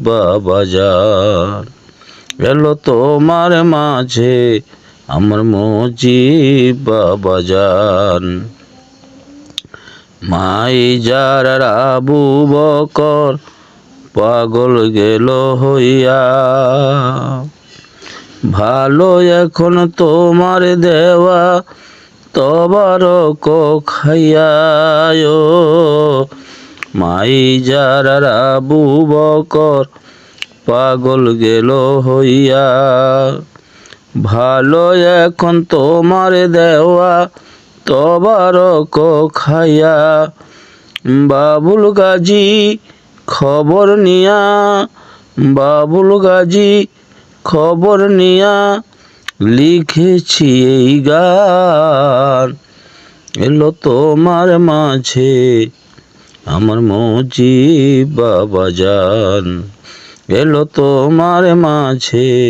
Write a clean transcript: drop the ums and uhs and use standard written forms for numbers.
বাবাজান। এলো তোমার মাঝে আমার মুজিব বাবাজান। মাই যার আবু বকর পাগল গেল হইয়া, ভালো এখন তোমার দেওয়া তবারক খাইয়া। মাই যার আবু বকর পাগল গেল হইয়া, ভালো এখন তোমার দেওয়া তবারক খাইয়া। বাবুল গাজী খবর নিয়া, বাবুল গাজী খবর নিয়া লিখেছি এই গান। এলো তোমার মাঝে আমার মুজিব বাবাজান। এলো তোমার মাঝে